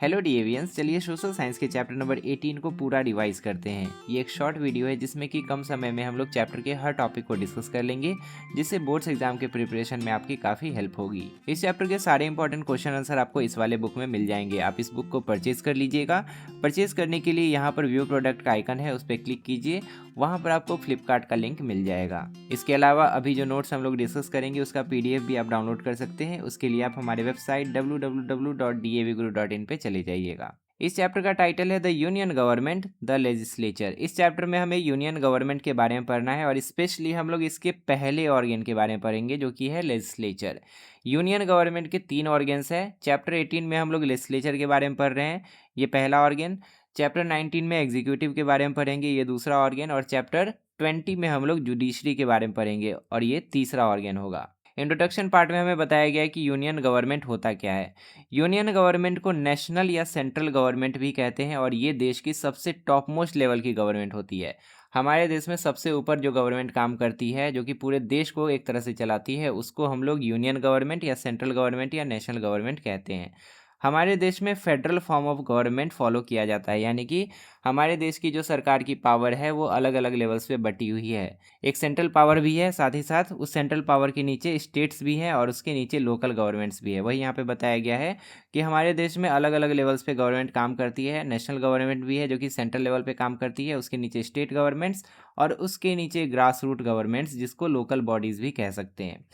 Hello डीएवियंस, चलिए social science के chapter number 18 को पूरा रिवाइज करते हैं। ये एक शॉर्ट वीडियो है जिसमें कि कम समय में हम लोग चैप्टर के हर टॉपिक को डिस्कस कर लेंगे, जिससे बोर्ड्स एग्जाम के प्रिपरेशन में आपकी काफ़ी हेल्प होगी। इस चैप्टर के सारे इंपॉर्टेंट क्वेश्चन आंसर आपको इस वाले बुक में मिल जाएंगे। आप इस बुक को परचेज कर लीजिएगा। परचेज करने के लिए यहाँ पर व्यू प्रोडक्ट का आइकन है, उस पर क्लिक कीजिए। वहाँ पर आपको फ्लिपकार्ट का लिंक मिल जाएगा। इसके अलावा अभी जो नोट्स हम लोग डिस्कस करेंगे उसका पीडीएफ भी आप डाउनलोड कर सकते हैं। उसके लिए आप हमारे वेबसाइट www.davguru.in पे चले जाइएगा। इस चैप्टर का टाइटल है the union government the legislature. इस चैप्टर में हमें यूनियन गवर्नमेंट के बारे में पढ़ना है और स्पेशली हम लोग इसके पहले ऑर्गन के बारे में पढ़ेंगे जो कि है लेजिस्लेचर। यूनियन गवर्नमेंट के 3 ऑर्गन्स है। चैप्टर 18 में हम लोग लेजिस्लेचर के बारे में पढ़ रहे हैं, ये पहला ऑर्गन। चैप्टर 19 में एग्जीक्यूटिव के बारे में पढ़ेंगे, ये दूसरा ऑर्गन। और चैप्टर 20 में हम लोग जुडिशरी के बारे में पढ़ेंगे और ये तीसरा ऑर्गन होगा। इंट्रोडक्शन पार्ट में हमें बताया गया है कि यूनियन गवर्नमेंट होता क्या है। यूनियन गवर्नमेंट को नेशनल या सेंट्रल गवर्नमेंट भी कहते हैं और ये देश की सबसे टॉप मोस्ट लेवल की गवर्नमेंट होती है। हमारे देश में सबसे ऊपर जो गवर्नमेंट काम करती है, जो कि पूरे देश को एक तरह से चलाती है, उसको हम लोग यूनियन गवर्नमेंट या सेंट्रल गवर्नमेंट या नेशनल गवर्नमेंट कहते हैं। हमारे देश में federal form of government follow किया जाता है, यानी कि हमारे देश की जो सरकार की पावर है वो अलग अलग लेवल्स पे बटी हुई है। एक सेंट्रल पावर भी है, साथ ही साथ उस सेंट्रल पावर के नीचे स्टेट्स भी हैं और उसके नीचे लोकल गवर्नमेंट्स भी है। वही यहाँ पे बताया गया है कि हमारे देश में अलग अलग लेवल्स पे गवर्नमेंट काम करती है। नेशनल गवर्नमेंट भी है जो कि सेंट्रल लेवल पे काम करती है, उसके नीचे स्टेट गवर्नमेंट्स और उसके नीचे ग्रास रूट गवर्नमेंट्स, जिसको लोकल बॉडीज़ भी कह सकते हैं।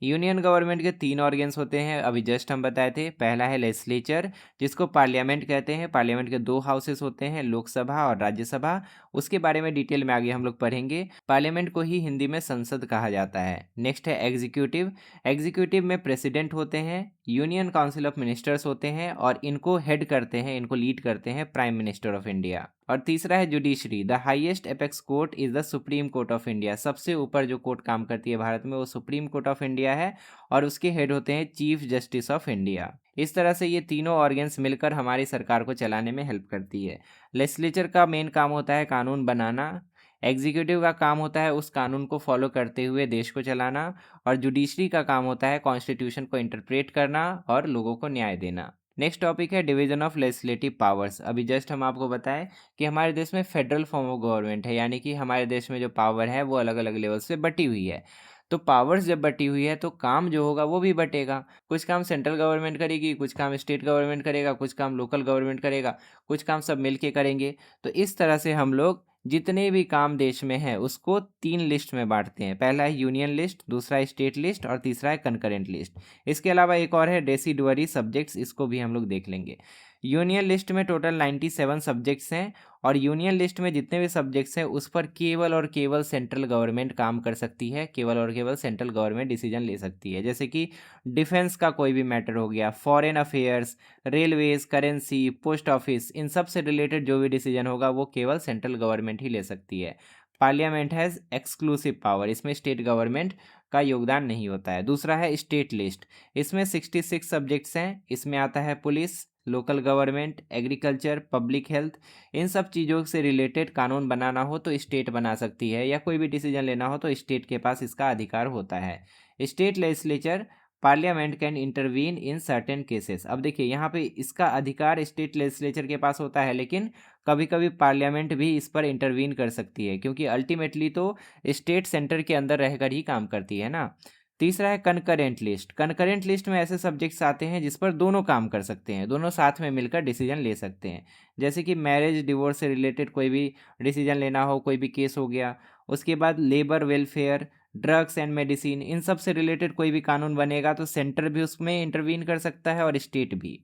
यूनियन गवर्नमेंट के 3 ऑर्गन्स होते हैं, अभी जस्ट हम बताए थे। पहला है लेजिस्लेचर, जिसको पार्लियामेंट कहते हैं। पार्लियामेंट के 2 हाउसेस होते हैं, लोकसभा और राज्यसभा। उसके बारे में डिटेल में आगे हम लोग पढ़ेंगे। पार्लियामेंट को ही हिंदी में संसद कहा जाता है। नेक्स्ट है एग्जीक्यूटिव। एग्जीक्यूटिव में प्रेसिडेंट होते हैं, यूनियन काउंसिल ऑफ मिनिस्टर्स होते हैं और इनको हेड करते हैं, इनको लीड करते हैं प्राइम मिनिस्टर ऑफ इंडिया। और तीसरा है judiciary. The highest apex court is the supreme court of India. सबसे ऊपर जो कोर्ट काम करती है भारत में वो सुप्रीम कोर्ट ऑफ इंडिया है और उसके हेड होते हैं चीफ जस्टिस ऑफ इंडिया। इस तरह से ये तीनों ऑर्गन्स मिलकर हमारी सरकार को चलाने में हेल्प करती है। लेजिस्लेचर का मेन काम होता है कानून बनाना, एग्जीक्यूटिव का काम होता है उस कानून को फॉलो करते हुए देश को चलाना, और जुडिशरी का काम होता है कॉन्स्टिट्यूशन को इंटरप्रेट करना और लोगों को न्याय देना। नेक्स्ट टॉपिक है डिवीजन ऑफ लेजिस्लेटिव पावर्स। अभी जस्ट हम आपको बताएं कि हमारे देश में फेडरल फॉर्म ऑफ गवर्नमेंट है, यानी कि हमारे देश में जो पावर है वो अलग अलग लेवल्स पे बटी हुई है। तो पावर्स जब बटी हुई है तो काम जो होगा वो भी बटेगा। कुछ काम सेंट्रल गवर्नमेंट करेगी, कुछ काम स्टेट गवर्नमेंट करेगा, कुछ काम लोकल गवर्नमेंट करेगा, कुछ काम सब मिलके करेंगे। तो इस तरह से हम लोग जितने भी काम देश में है उसको 3 लिस्ट में बांटते हैं। पहला है यूनियन लिस्ट, दूसरा है स्टेट लिस्ट और तीसरा है कंकरेंट लिस्ट। इसके अलावा एक और है रेसिडुअरी सब्जेक्ट्स, इसको भी हम लोग देख लेंगे। यूनियन लिस्ट में टोटल 97 सब्जेक्ट्स हैं और यूनियन लिस्ट में जितने भी सब्जेक्ट्स हैं उस पर केवल और केवल सेंट्रल गवर्नमेंट काम कर सकती है, केवल और केवल सेंट्रल गवर्नमेंट डिसीजन ले सकती है। जैसे कि डिफेंस का कोई भी मैटर हो गया, foreign affairs, railways, currency, post office, इन सब से रिलेटेड जो भी डिसीजन होगा वो केवल सेंट्रल गवर्नमेंट ही ले सकती है। पार्लियामेंट हैज़ एक्सक्लूसिव पावर, इसमें स्टेट गवर्नमेंट का योगदान नहीं होता है। दूसरा है स्टेट लिस्ट, इसमें 66 सब्जेक्ट्स हैं। इसमें आता है police, local government, agriculture, public health. इन सब चीज़ों से रिलेटेड कानून बनाना हो तो स्टेट बना सकती है, या कोई भी डिसीजन लेना हो तो स्टेट के पास इसका अधिकार होता है। State legislature parliament can intervene in certain cases. अब देखिए यहाँ पे इसका अधिकार स्टेट लेजिस्लेचर के पास होता है, लेकिन कभी कभी पार्लियामेंट भी इस पर इंटरवीन कर सकती है, क्योंकि अल्टीमेटली तो स्टेट सेंटर के अंदर रहकर ही काम करती है ना। तीसरा है कनकरेंट लिस्ट। कनकरेंट लिस्ट में ऐसे सब्जेक्ट्स आते हैं जिस पर दोनों काम कर सकते हैं, दोनों साथ में मिलकर डिसीजन ले सकते हैं। जैसे कि मैरिज डिवोर्स से रिलेटेड कोई भी डिसीजन लेना हो, कोई भी केस हो गया। उसके बाद labour welfare, drugs and medicine, इन सब से रिलेटेड कोई भी कानून बनेगा तो सेंटर भी उसमें इंटरवीन कर सकता है और स्टेट भी।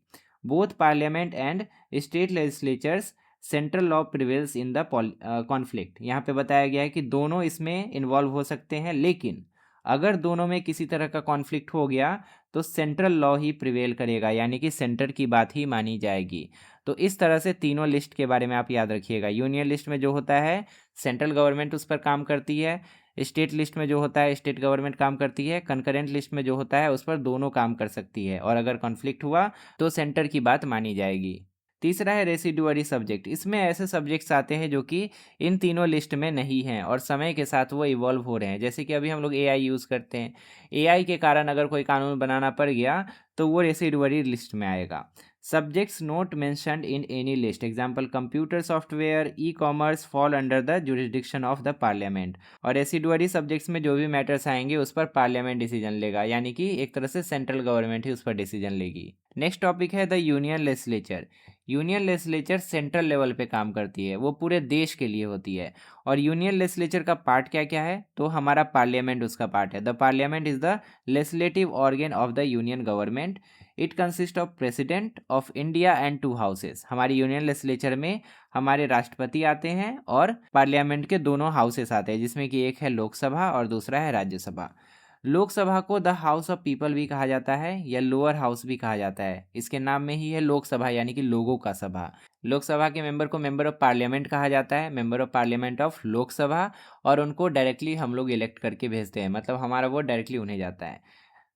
Both parliament and state legislatures central law prevails in the conflict. यहाँ पे बताया गया है कि दोनों इसमें इन्वॉल्व हो सकते हैं, लेकिन अगर दोनों में किसी तरह का कॉन्फ्लिक्ट हो गया तो सेंट्रल लॉ ही प्रिवेल करेगा, यानी कि सेंटर की बात ही मानी जाएगी। तो इस तरह से तीनों लिस्ट के बारे में आप याद रखिएगा। यूनियन लिस्ट में जो होता है सेंट्रल गवर्नमेंट उस पर काम करती है, स्टेट लिस्ट में जो होता है स्टेट गवर्नमेंट काम करती है, कंकरेंट लिस्ट में जो होता है उस पर दोनों काम कर सकती है, और अगर कॉन्फ्लिक्ट हुआ तो सेंटर की बात मानी जाएगी। तीसरा है रेसिडुअरी सब्जेक्ट। इसमें ऐसे सब्जेक्ट्स आते हैं जो कि इन तीनों लिस्ट में नहीं हैं और समय के साथ वो इवॉल्व हो रहे हैं। जैसे कि अभी हम लोग एआई यूज़ करते हैं, एआई के कारण अगर कोई कानून बनाना पड़ गया तो वो रेसिडुअरी लिस्ट में आएगा। Subjects not mentioned in any list, example computer software, e commerce fall under the jurisdiction of the parliament. और रेसिडुअरी सब्जेक्ट्स में जो भी मैटर्स आएंगे उस पर पार्लियामेंट डिसीजन लेगा, यानी कि एक तरह से सेंट्रल गवर्नमेंट ही उस पर डिसीजन लेगी। नेक्स्ट टॉपिक है the union legislature. Union legislature central level पे काम करती है, वो पूरे देश के लिए होती है। और यूनियन लेजिस्लेचर का पार्ट क्या क्या है, तो हमारा पार्लियामेंट उसका पार्ट है। The parliament is the legislative organ of the union government. It consist of president of India and 2 houses. हमारी यूनियन लेजिस्लेचर में हमारे राष्ट्रपति आते हैं और पार्लियामेंट के दोनों हाउसेस आते हैं, जिसमें कि एक है लोकसभा और दूसरा है राज्यसभा। लोकसभा को द हाउस ऑफ पीपल भी कहा जाता है या लोअर हाउस भी कहा जाता है, इसके नाम में ही है लोकसभा, यानी कि लोगों का सभा। लोकसभा के मेंबर को मेंबर ऑफ पार्लियामेंट कहा जाता है, member of parliament of Lok Sabha. और उनको डायरेक्टली हम लोग इलेक्ट करके भेजते हैं, मतलब हमारा वोट डायरेक्टली उन्हें जाता है।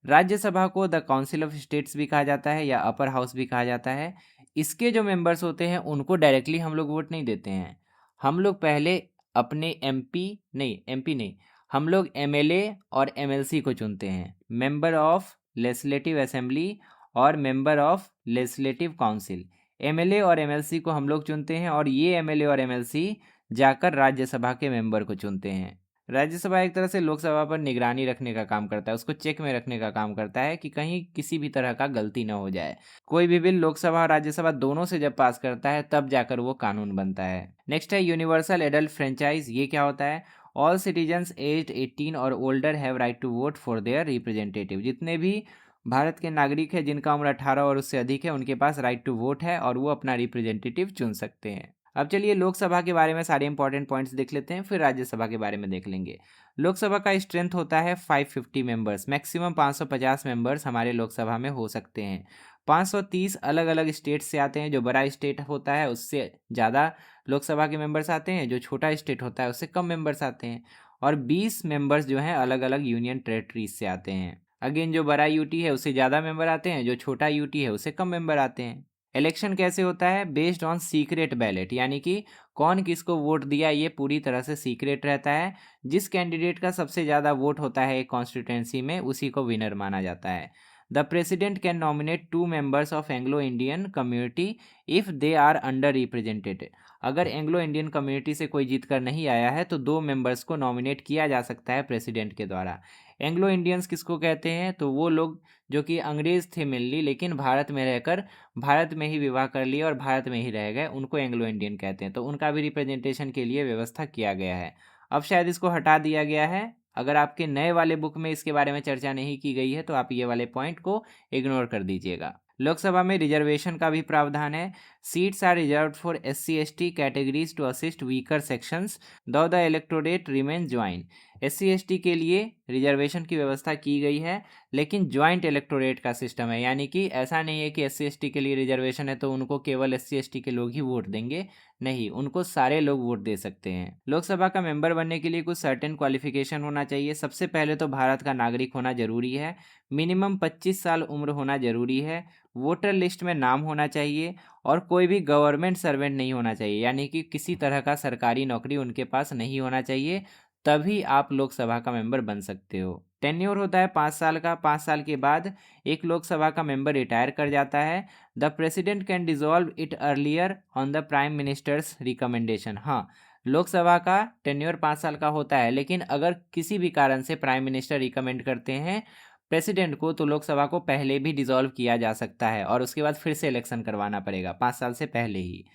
राज्यसभा को द काउंसिल ऑफ स्टेट्स भी कहा जाता है या अपर हाउस भी कहा जाता है। इसके जो मेंबर्स होते हैं उनको डायरेक्टली हम लोग वोट नहीं देते हैं। हम लोग पहले अपने एमपी नहीं, हम लोग एमएलए और एमएलसी को चुनते हैं, मेंबर ऑफ लेजिस्लेटिव असेंबली और member of legislative council. MLA और एमएलसी को हम लोग चुनते हैं और ये एमएलए और एमएलसी जाकर राज्यसभा के मेंबर को चुनते हैं। राज्यसभा एक तरह से लोकसभा पर निगरानी रखने का काम करता है, उसको चेक में रखने का काम करता है कि कहीं किसी भी तरह का गलती ना हो जाए। कोई भी बिल लोकसभा और राज्यसभा दोनों से जब पास करता है तब जाकर वो कानून बनता है। नेक्स्ट है यूनिवर्सल एडल्ट फ्रेंचाइज। ये क्या होता है, ऑल सिटीजन्स एज्ड 18 और older have right to vote for their representative. जितने भी भारत के नागरिक हैं जिनका उम्र 18 और उससे अधिक है, उनके पास राइट टू वोट है और वो अपना रिप्रेजेंटेटिव चुन सकते हैं। अब चलिए लोकसभा के बारे में सारे इंपॉर्टेंट पॉइंट्स देख लेते हैं, फिर राज्यसभा के बारे में देख लेंगे। लोकसभा का स्ट्रेंथ होता है 550 मेंबर्स, मैक्सिमम 550 मेंबर्स हमारे लोकसभा में हो सकते हैं। 530 अलग अलग स्टेट से आते हैं, जो बड़ा स्टेट होता है उससे ज़्यादा लोकसभा के मेंबर्स आते हैं, जो छोटा स्टेट होता है उससे कम मेंबर्स आते हैं। और 20 मेंबर्स जो हैं अलग अलग यूनियन टेरेटरीज से आते हैं। अगेन जो बड़ा यूटी है उससे ज़्यादा मेंबर आते हैं, जो छोटा यूटी है उससे कम मेंबर आते हैं। इलेक्शन कैसे होता है, बेस्ड ऑन सीक्रेट बैलेट, यानी कि कौन किसको वोट दिया ये पूरी तरह से सीक्रेट रहता है। जिस कैंडिडेट का सबसे ज़्यादा वोट होता है एक कॉन्स्टिट्यूंसी में उसी को विनर माना जाता है। The president can nominate 2 members of Anglo Indian community if they are under represented. अगर एंग्लो इंडियन कम्युनिटी से कोई जीत कर नहीं आया है तो 2 मेंबर्स को नॉमिनेट किया जा सकता है प्रेसिडेंट के द्वारा। एंग्लो इंडियंस किसको कहते हैं, तो वो लोग जो कि अंग्रेज़ थे मेनली, लेकिन भारत में रहकर भारत में ही विवाह कर लिए और भारत में ही रह गए, उनको एंग्लो इंडियन कहते हैं। तो उनका भी रिप्रेजेंटेशन के लिए व्यवस्था किया गया है। अब शायद इसको हटा दिया गया है। अगर आपके नए वाले बुक में इसके बारे में चर्चा नहीं की गई है तो आप ये वाले पॉइंट को इग्नोर कर दीजिएगा। लोकसभा में रिजर्वेशन का भी प्रावधान है। Seats are reserve for SC/ST categories to assist weaker sections though the electorate remain join. SC/ST के लिए रिजर्वेशन की व्यवस्था की गई है, लेकिन ज्वाइंट इलेक्टोरेट का सिस्टम है, यानी कि ऐसा नहीं है कि SC/ST के लिए रिजर्वेशन है तो उनको केवल SC/ST के लोग ही वोट देंगे। नहीं, उनको सारे लोग वोट दे सकते हैं। लोकसभा का मेंबर बनने के लिए कुछ सर्टेन क्वालिफिकेशन होना चाहिए। सबसे पहले तो भारत का नागरिक होना जरूरी है, मिनिमम 25 साल उम्र होना जरूरी है, वोटर लिस्ट में नाम होना चाहिए और कोई भी गवर्नमेंट सर्वेंट नहीं होना चाहिए, यानी कि किसी तरह का सरकारी नौकरी उनके पास नहीं होना चाहिए, तभी आप लोकसभा का मेंबर बन सकते हो। टेन्योर होता है 5 साल का। 5 साल के बाद एक लोकसभा का मेंबर रिटायर कर जाता है। The president can dissolve it earlier on the prime ministers recommendation. हाँ, लोकसभा का टेन्योर 5 साल का होता है, लेकिन अगर किसी भी कारण से प्राइम मिनिस्टर रिकमेंड करते हैं प्रेसिडेंट को तो लोकसभा को पहले भी डिसॉल्व किया जा सकता है और उसके बाद फिर से इलेक्शन करवाना पड़ेगा 5 साल से पहले ही।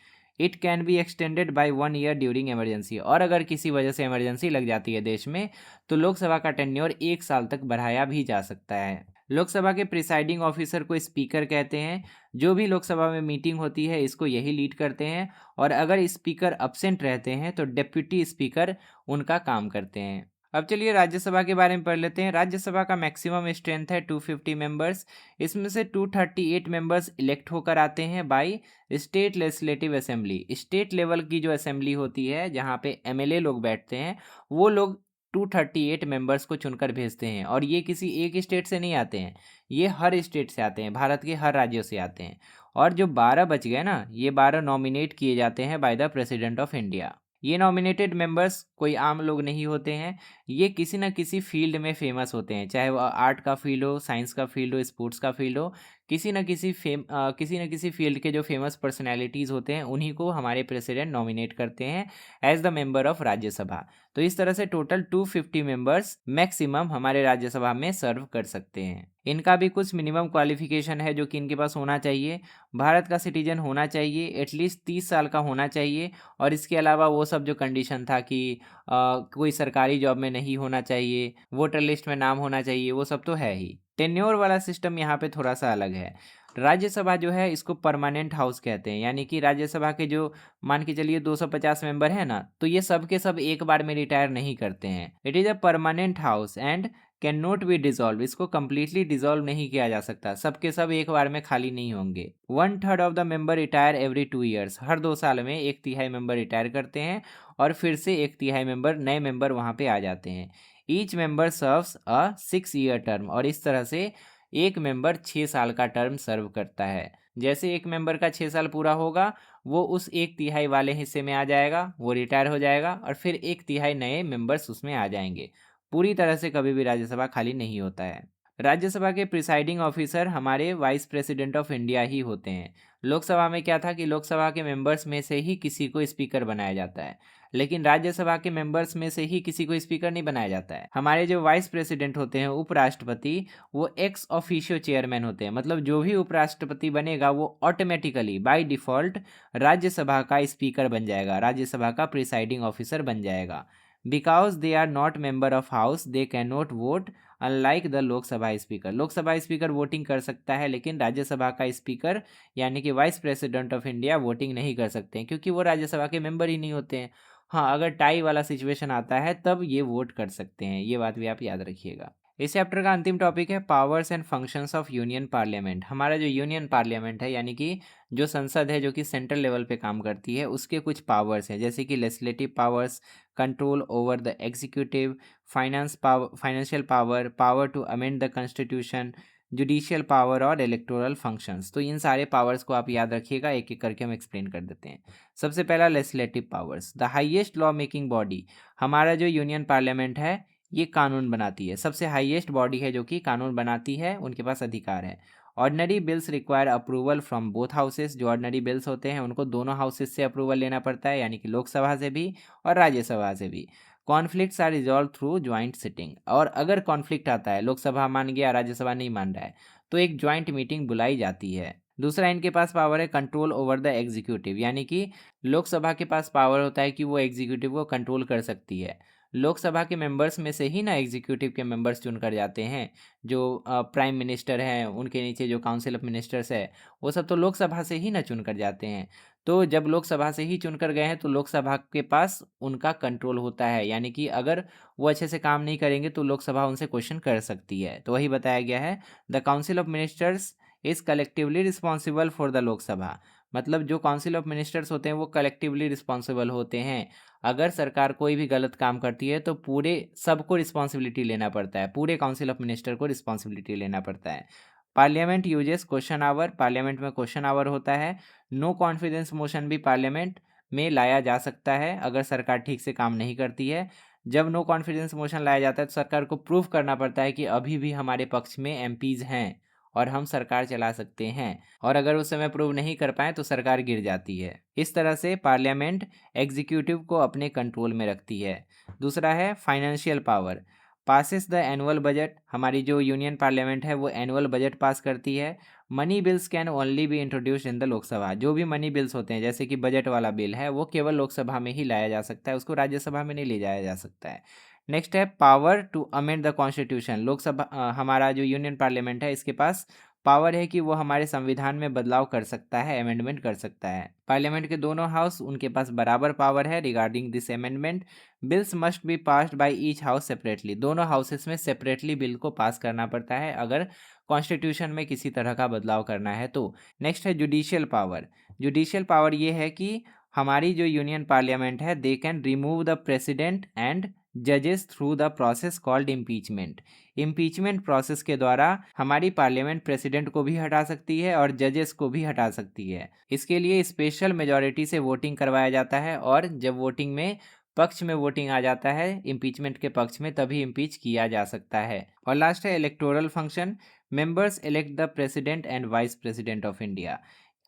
It can be extended by 1 year during emergency. और अगर किसी वजह से इमरजेंसी लग जाती है देश में तो लोकसभा का टेन्योर 1 साल तक बढ़ाया भी जा सकता है। लोकसभा के प्रिसाइडिंग ऑफिसर को स्पीकर कहते हैं। जो भी लोकसभा में मीटिंग होती है इसको यही लीड करते हैं, और अगर स्पीकर अब्सेंट रहते हैं तो डिप्टी स्पीकर उनका काम करते हैं। अब चलिए राज्यसभा के बारे में पढ़ लेते हैं। राज्यसभा का मैक्सिमम स्ट्रेंथ है 250 मेंबर्स। इसमें से 238 मेंबर्स इलेक्ट होकर आते हैं by state legislative assembly. State level की जो असेंबली होती है जहाँ पे एमएलए लोग बैठते हैं, वो लोग 238 मेंबर्स को चुनकर भेजते हैं। और ये किसी एक स्टेट से नहीं आते हैं, ये हर स्टेट से आते हैं, भारत के हर राज्यों से आते हैं। और जो 12 बच गए ना, ये 12 नॉमिनेट किए जाते हैं by the president of India. ये नॉमिनेटेड मेंबर्स कोई आम लोग नहीं होते हैं, ये किसी न किसी फील्ड में फेमस होते हैं, चाहे वो आर्ट का फील्ड हो, साइंस का फील्ड हो, स्पोर्ट्स का फील्ड हो, किसी न किसी फील्ड के जो फेमस पर्सनैलिटीज़ होते हैं उन्हीं को हमारे प्रेसिडेंट नॉमिनेट करते हैं as the member of Rajya Sabha. तो इस तरह से टोटल 250 मेंबर्स मैक्सिमम हमारे राज्यसभा में सर्व कर सकते हैं। इनका भी कुछ मिनिमम क्वालिफिकेशन है जो कि इनके पास होना चाहिए। भारत का सिटीजन होना चाहिए, एटलीस्ट 30 साल का होना चाहिए, और इसके अलावा वो सब जो कंडीशन था कि कोई सरकारी जॉब में नहीं होना चाहिए, वोटर लिस्ट में नाम होना चाहिए, वो सब तो है ही। टेन्योर वाला सिस्टम यहाँ पे थोड़ा सा अलग है। राज्यसभा जो है इसको परमानेंट हाउस कहते हैं, यानी कि राज्यसभा के जो मान के चलिए 250 मेंबर है ना, तो ये सब के सब एक बार में रिटायर नहीं करते हैं। It is a permanent house and can not be dissolve. इसको कंप्लीटली डिजॉल्व नहीं किया जा सकता, सबके सब एक बार में खाली नहीं होंगे। 1/3 of the member retire every 2 years. हर 2 साल में 1/3 मेंबर रिटायर करते हैं और फिर से 1/3 मेंबर नए मेंबर वहाँ पे आ जाते हैं। ईच मेंबर सर्व्स अ 6 ईयर टर्म, और इस तरह से एक मेंबर 6 साल का टर्म सर्व करता है। जैसे एक मेंबर का 6 साल पूरा होगा, वो उस 1/3 वाले हिस्से में आ जाएगा, वो रिटायर हो जाएगा, और फिर 1/3 नए मेंबर्स उसमें आ जाएंगे। पूरी तरह से कभी भी राज्यसभा खाली नहीं होता है। राज्यसभा के प्रिसाइडिंग ऑफिसर हमारे वाइस प्रेसिडेंट ऑफ इंडिया ही होते हैं। लोकसभा में क्या था कि लोकसभा के मेंबर्स में से ही किसी को स्पीकर बनाया जाता है, लेकिन राज्यसभा के मेंबर्स में से ही किसी को स्पीकर नहीं बनाया जाता है। हमारे जो वाइस प्रेसिडेंट होते हैं, उपराष्ट्रपति, वो एक्स ऑफिशियो चेयरमैन होते हैं। मतलब जो भी उपराष्ट्रपति बनेगा वो ऑटोमेटिकली बाय डिफॉल्ट राज्यसभा का स्पीकर बन जाएगा, राज्यसभा का प्रिसाइडिंग ऑफिसर बन जाएगा। Because they are not member of house they can not vote unlike the Lok Sabha speaker. Lok Sabha speaker voting कर सकता है, लेकिन राज्यसभा का स्पीकर यानी कि vice president of India voting नहीं कर सकते हैं, क्योंकि वो राज्यसभा के मेंबर ही नहीं होते हैं। हाँ, अगर टाई वाला सिचुएशन आता है तब ये वोट कर सकते हैं, ये बात भी आप याद रखिएगा। इस चैप्टर का अंतिम टॉपिक है powers and functions of union parliament. हमारा जो यूनियन पार्लियामेंट है, यानी कि जो संसद है जो कि सेंट्रल लेवल पे काम करती है, उसके कुछ पावर्स हैं, जैसे कि legislative powers, control over the executive, financial power, power to amend the constitution, judicial power और इलेक्टोरल फंक्शंस। तो इन सारे पावर्स को आप याद रखिएगा, एक एक करके हम एक्सप्लेन कर देते हैं। सबसे पहला legislative powers, the highest law making body. हमारा जो यूनियन पार्लियामेंट है ये कानून बनाती है, सबसे हाईएस्ट बॉडी है जो कि कानून बनाती है, उनके पास अधिकार है। Ordinary bills require approval from both houses. जो ऑर्डिनरी बिल्स होते हैं उनको दोनों हाउसेस से अप्रूवल लेना पड़ता है, यानी कि लोकसभा से भी और राज्यसभा से भी। Conflicts are resolve through joint sitting. और अगर कॉन्फ्लिक्ट आता है, लोकसभा मान गया राज्यसभा नहीं मान रहा है, तो एक ज्वाइंट मीटिंग बुलाई जाती है। दूसरा इनके पास पावर है कंट्रोल ओवर द एग्जीक्यूटिव, यानी कि लोकसभा के पास पावर होता है कि वो एग्जीक्यूटिव को कंट्रोल कर सकती है। लोकसभा के मेंबर्स में से ही ना एग्जीक्यूटिव के मेंबर्स चुनकर जाते हैं। जो प्राइम मिनिस्टर हैं, उनके नीचे जो काउंसिल ऑफ मिनिस्टर्स है, वो सब तो लोकसभा से ही ना चुनकर जाते हैं। तो जब लोकसभा से ही चुनकर गए हैं तो लोकसभा के पास उनका कंट्रोल होता है, यानी कि अगर वो अच्छे से काम नहीं करेंगे तो लोकसभा उनसे क्वेश्चन कर सकती है। तो वही बताया गया है, the council of ministers is collectively responsible for the Lok Sabha. मतलब जो काउंसिल ऑफ मिनिस्टर्स होते हैं वो कलेक्टिवली रिस्पॉन्सिबल होते हैं। अगर सरकार कोई भी गलत काम करती है तो पूरे सबको रिस्पॉन्सिबिलिटी लेना पड़ता है, पूरे काउंसिल ऑफ मिनिस्टर को रिस्पॉन्सिबिलिटी लेना पड़ता है। Parliament uses question hour. Parliament में क्वेश्चन आवर होता है। नो कॉन्फिडेंस मोशन भी पार्लियामेंट में लाया जा सकता है अगर सरकार ठीक से काम नहीं करती है। जब नो कॉन्फिडेंस मोशन लाया जाता है तो सरकार को प्रूव करना पड़ता है कि अभी भी हमारे पक्ष में एमपीज हैं और हम सरकार चला सकते हैं, और अगर उस समय प्रूव नहीं कर पाए तो सरकार गिर जाती है। इस तरह से पार्लियामेंट एग्जीक्यूटिव को अपने कंट्रोल में रखती है। दूसरा है financial power. Passes the annual budget. हमारी जो यूनियन पार्लियामेंट है वो एनुअल बजट पास करती है। Money bills can only be introduced in the Lok Sabha. जो भी मनी बिल्स होते हैं, जैसे कि बजट वाला बिल है, वो केवल लोकसभा में ही लाया जा सकता है, उसको राज्यसभा में नहीं ले जाया जा सकता है। नेक्स्ट है power to amend the constitution. Lok Sabha हमारा जो यूनियन पार्लियामेंट है इसके पास पावर है कि वो हमारे संविधान में बदलाव कर सकता है, अमेंडमेंट कर सकता है। पार्लियामेंट के दोनों हाउस, उनके पास बराबर पावर है regarding this amendment. Bills must be passed by each house separately. दोनों हाउसेस में सेपरेटली बिल को पास करना पड़ता है अगर कॉन्स्टिट्यूशन में किसी तरह का बदलाव करना है तो। नेक्स्ट है जुडिशियल पावर। जुडिशियल पावर ये है कि हमारी जो यूनियन पार्लियामेंट है, they can remove the president and जजेस through the process called impeachment. Impeachment process के द्वारा हमारी पार्लियामेंट प्रेसिडेंट को भी हटा सकती है और जजेस को भी हटा सकती है। इसके लिए स्पेशल मेजॉरिटी से वोटिंग करवाया जाता है, और जब वोटिंग में पक्ष में वोटिंग आ जाता है इम्पीचमेंट के पक्ष में, तभी इम्पीच किया जा सकता है। और लास्ट है electoral function. Members elect the president and vice president of India.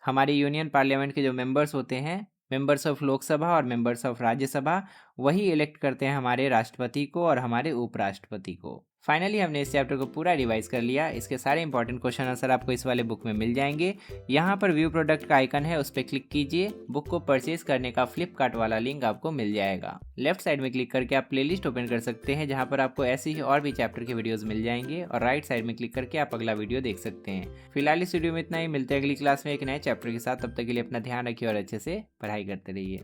हमारी यूनियन पार्लियामेंट के जो मेंबर्स होते हैं, मेंबर्स ऑफ लोकसभा और मेंबर्स ऑफ राज्यसभा, वही इलेक्ट करते हैं हमारे राष्ट्रपति को और हमारे उपराष्ट्रपति को। फाइनली हमने इस चैप्टर को पूरा रिवाइज कर लिया। इसके सारे इंपॉर्टेंट क्वेश्चन आंसर आपको इस वाले बुक में मिल जाएंगे। यहाँ पर व्यू प्रोडक्ट का आइकन है, उस पर क्लिक कीजिए। बुक को परचेज करने का फ्लिपकार्ट वाला लिंक आपको मिल जाएगा। लेफ्ट साइड में क्लिक करके आप प्लेलिस्ट ओपन कर सकते हैं, जहाँ पर आपको ऐसी ही और भी चैप्टर के वीडियोस मिल जाएंगे, और राइट साइड में क्लिक करके आप अगला वीडियो देख सकते हैं। फिलहाल इस वीडियो में इतना ही। मिलते हैं अगली क्लास में एक नए चैप्टर के साथ। तब तक के लिए अपना ध्यान रखिए और अच्छे से पढ़ाई करते रहिए।